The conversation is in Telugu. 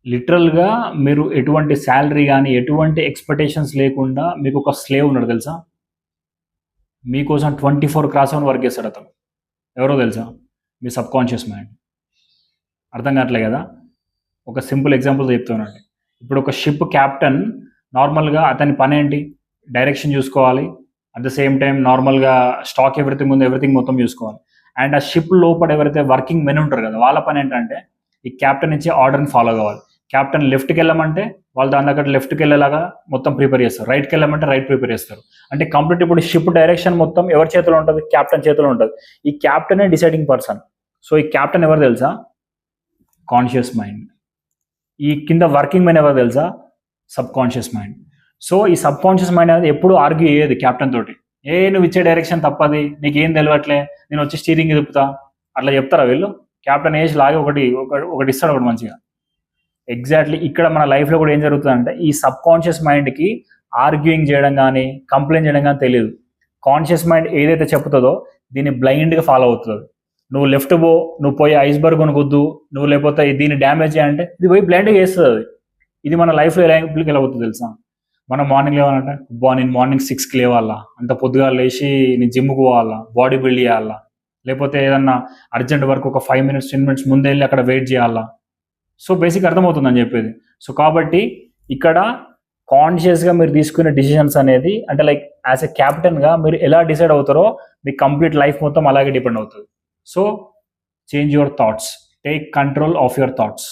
లిటరల్‌గా మీరు ఎటువంటి సాలరీ గాని, ఎటువంటి ఎక్స్‌పెక్టేషన్స్ లేకుండా మీకొక స్లేవ్ ఉన్నాడు తెలుసా? మీకోసం 24/7 వర్క్ చేస్తాడతను. ఎవరో తెలుసా? మీ సబ్‌కాన్షియస్ మైండ్. అర్థం కావట్లే కదా! ఒక సింపుల్ ఎగ్జాంపుల్‌తో చెప్తానండి. ఇప్పుడు ఒక షిప్ కెప్టెన్ నార్మల్‌గా అతని పనేంటి? డైరెక్షన్ చూసుకోవాలి. అట్ ద సేమ్ టైమ్ నార్మల్‌గా స్టాక్ ఎవ్రీథింగ్ మొత్తం చూసుకోవాలి. అండ్ ఆ షిప్ లోపల ఎవరైతే వర్కింగ్ మెన్ ఉంటారు కదా! వాళ్ళ పనేంటంటే ఈ కెప్టెన్ ఇచ్చే ఆర్డర్‌ని ఫాలో కావాలి. కెప్టెన్ లెఫ్ట్‌కెళ్ళమంటే వాళ్ళు దాని దగ్గర లెఫ్ట్‌కెళ్ళేలాగా మొత్తం ప్రిపేర్ చేస్తారు. రైట్‌కెళ్ళమంటే రైట్ ప్రిపేర్ చేస్తారు. అంటే కంప్లీట్ ఇప్పుడు షిప్ డైరెక్షన్ మొత్తం ఎవరి చేతిలో ఉంటది? కెప్టెన్ చేతిలో ఉంటది. ఈ కెప్టెనే డిసైడింగ్ పర్సన్. సో, ఈ కెప్టెన్ ఎవరు తెలుసా? Conscious mind. ఈ కింద వర్కింగ్ మెన్ ఎవరు తెలుసా? Subconscious mind. సో, ఈ సబ్‌కాన్షియస్ మైండ్ అనేది ఎప్పుడు ఆర్గ్యూ చేయదు కెప్టెన్ తోటి. నువ్వు ఇచ్చే డైరెక్షన్ తప్పది. నీకేం తెలవట్లే. నేను వచ్చి స్టీరింగ్ తిప్పుతా. అట్లా చెప్తారా వీళ్ళు? కెప్టెన్ ఏసి లాగి ఒకటి ఇస్తాడు ఒకటి మంచిగా. ఎగ్జాక్ట్‌లీ ఇక్కడ మన లైఫ్‌లో కూడా ఏం జరుగుతుందంటే ఈ సబ్‌కాన్షియస్ మైండ్‌కి ఆర్గ్యూయింగ్ చేయడం గాని, కంప్లెయింట్ చేయడం గాని తెలీదు. కాన్షియస్ మైండ్ ఏదైతే చెప్తదో దీన్ని బ్లైండ్‌గా ఫాలో అవుతది. నువ్వు లెఫ్ట్ పో, నువ్వు పోయి ఐస్‌బర్గ్ కొనుక్కొద్దు, నువ్వు లేకపోతే దీన్ని డ్యామేజ్ చేయంటే ఇది పోయి బ్లైండ్‌గా చేస్తదది. ఇది మన లైఫ్‌లో ఎలా అప్లికేబుల్ అవుతదో తెలుసా? మనం మార్నింగ్ లేవాలంటే అబ్బా! నేను మార్నింగ్ 6కి లేవాలా, అంత పొద్దుగాల లేచి నేను జిమ్‌కి పోవాలా, బాడీ బిల్డ్ చేయాలా, లేకపోతే ఏదన్నా అర్జెంట్ వర్క్ ఒక 5 మినిట్స్, 10 మినిట్స్ ముందెళ్ళి అక్కడ వెయిట్ చేయాలా. సో, బేసిక్‌గా అర్థమవుతుందని చెప్పేది. సో, కాబట్టి ఇక్కడ కాన్షియస్‌గా మీరు తీసుకునే డిసిషన్స్ అనేది అంటే లైక్ యాస్ ఎ కెప్టెన్‌గా మీరు ఎలా డిసైడ్ అవుతారో మీ కంప్లీట్ లైఫ్ మొత్తం అలాగే డిపెండ్ అవుతది. So, change your thoughts. Take control of your thoughts.